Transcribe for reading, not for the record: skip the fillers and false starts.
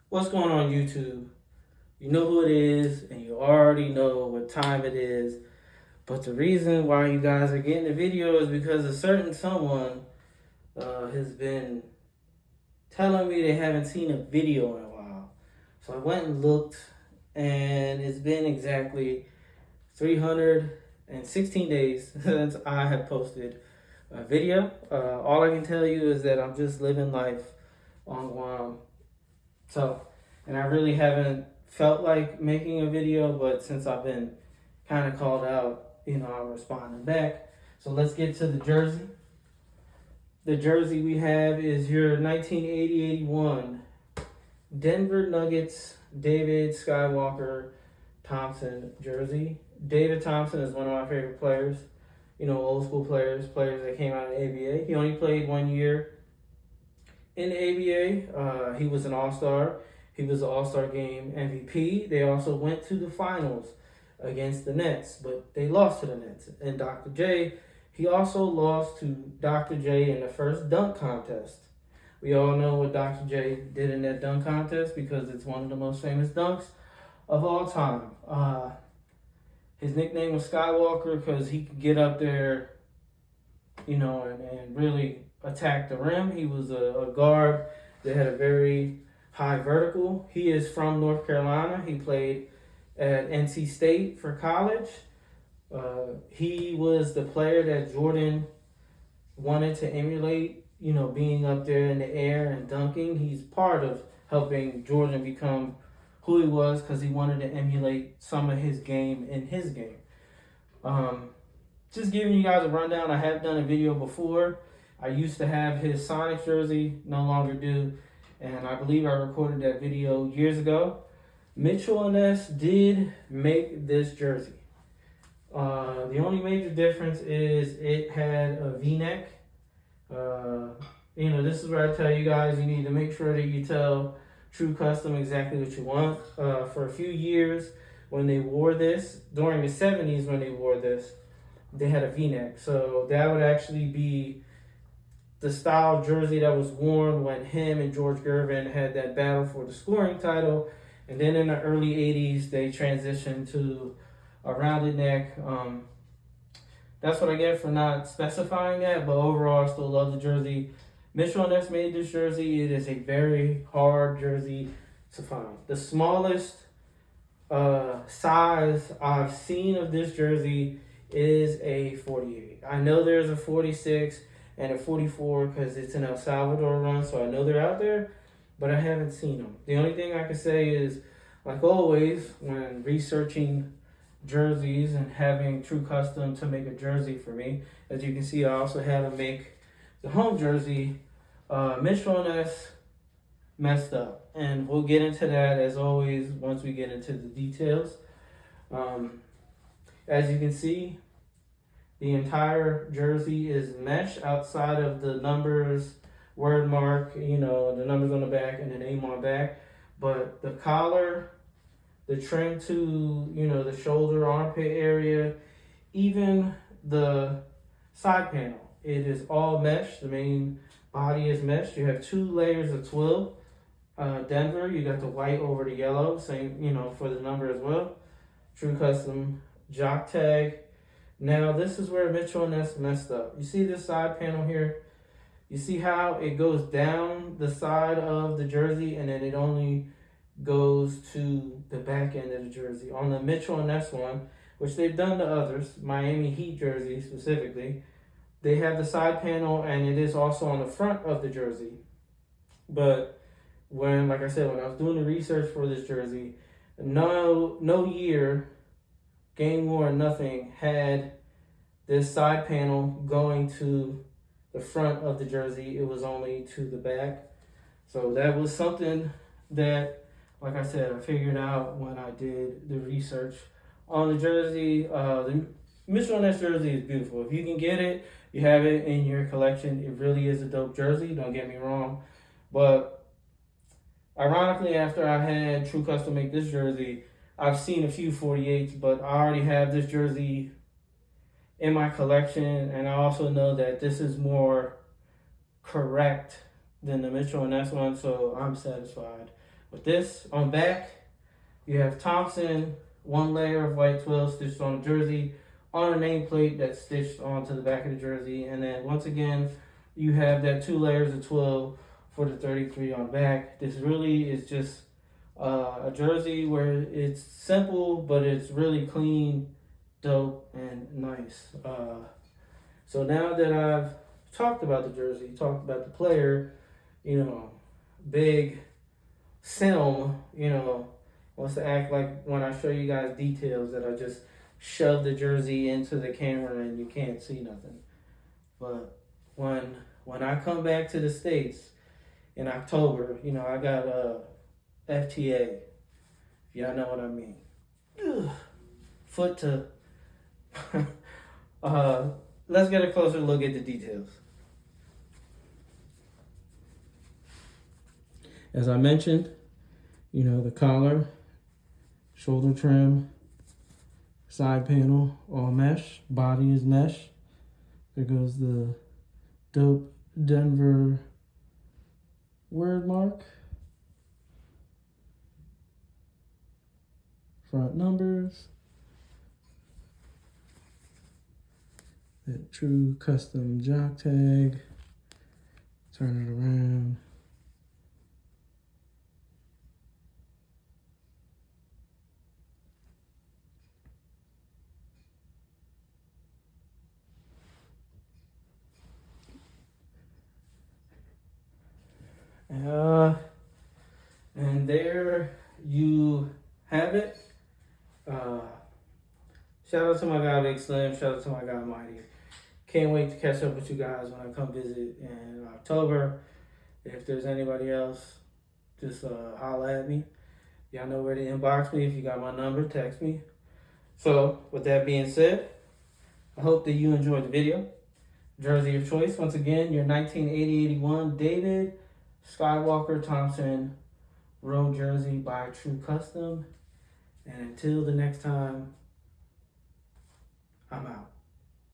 What's going on YouTube? You know who it is, and you already know what time it is. But the reason why you guys are getting the video is because a certain someone has been telling me they haven't seen a video in a while. So I went and looked, and it's been exactly 316 days since I have posted a video. All I can tell you is that I'm just living life on Guam. So, and I really haven't felt like making a video, but since I've been kind of called out, I'm responding back. So let's get to the jersey. The jersey we have is your 1980-81 Denver Nuggets David Skywalker Thompson jersey. David Thompson is one of my favorite players. Old school players that came out of the ABA. He only played 1 year in the ABA. He was an all-star. He was an all-star game MVP. They also went to the finals against the Nets, but they lost to the Nets. And Dr. J, he also lost to Dr. J in the first dunk contest. We all know what Dr. J did in that dunk contest because it's one of the most famous dunks of all time. His nickname was Skywalker because he could get up there, and really attack the rim. He was a guard that had a very high vertical. He is from North Carolina. He played at NC State for college. He was the player that Jordan wanted to emulate, being up there in the air and dunking. He's part of helping Jordan become who he was because he wanted to emulate some of his game in his game. Just giving you guys a rundown. I have done a video before. I used to have his Sonics jersey, no longer do, and I believe I recorded that video years ago. Mitchell and Ness did make this jersey. The only major difference is it had a V-neck. This is where I tell you guys you need to make sure that you tell TruCustom exactly what you want. For a few years, when they wore this, during the 70s when they wore this, they had a V-neck. So that would actually be the style jersey that was worn when him and George Gervin had that battle for the scoring title. And then in the early 80s, they transitioned to a rounded neck. That's what I get for not specifying that, but overall, I still love the jersey. Mitchell & Ness made this jersey. It is a very hard jersey to find. The smallest size I've seen of this jersey is a 48. I know there's a 46 and a 44 because it's an El Salvador run, so I know they're out there, but I haven't seen them. The only thing I can say is, like always, when researching jerseys and having TruCustom to make a jersey for me, as you can see, I also had to make the home jersey. Mitchell and Ness messed up, and we'll get into that as always once we get into the details. As you can see, the entire jersey is mesh outside of the numbers, word mark, the numbers on the back and the name on the back. But the collar, the trim to, the shoulder, armpit area, even the side panel, it is all mesh. The main body is mesh. You have 2 layers of twill. Denver, you got the white over the yellow, same, for the number as well. TruCustom jock tag. Now, this is where Mitchell and Ness messed up. You see this side panel here? You see how it goes down the side of the jersey and then it only goes to the back end of the jersey. On the Mitchell and Ness one, which they've done to others, Miami Heat jersey specifically, they have the side panel and it is also on the front of the jersey. But like I said, when I was doing the research for this jersey, no year, game worn, nothing had this side panel going to the front of the jersey. It was only to the back. So that was something that, like I said, I figured out when I did the research on the jersey. The Mitchell & Ness jersey is beautiful. If you can get it, you have it in your collection. It really is a dope jersey, don't get me wrong. But ironically, after I had TruCustom make this jersey, I've seen a few 48s, but I already have this jersey in my collection, and I also know that this is more correct than the Mitchell and Ness one, so I'm satisfied With this on back, you have Thompson, one layer of white 12 stitched on the jersey, on a nameplate that's stitched onto the back of the jersey. And then once again, you have that 2 layers of 12 for the 33 on back. This really is just a jersey where it's simple, but it's really clean, dope, and nice. So now that I've talked about the jersey, talked about the player, Big Sim, wants to act like when I show you guys details that I just shove the jersey into the camera and you can't see nothing. But when I come back to the States in October, I got FTA, if y'all know what I mean. Ugh. Foot to let's get a closer look at the details. As I mentioned, the collar, shoulder trim, side panel, all mesh, body is mesh. There goes the dope Denver word mark. Front numbers. That TruCustom jock tag. Turn it around. And there you have it. Shout out to my guy Big Slim. Shout out to my guy Mighty. Can't wait to catch up with you guys when I come visit in October. If there's anybody else, just holla at me. Y'all know where to inbox me. If you got my number, text me. So with that being said, I hope that you enjoyed the video. Jersey of choice, once again, your 1980-81 David Skywalker Thompson road jersey by TruCustom. And until the next time, I'm out.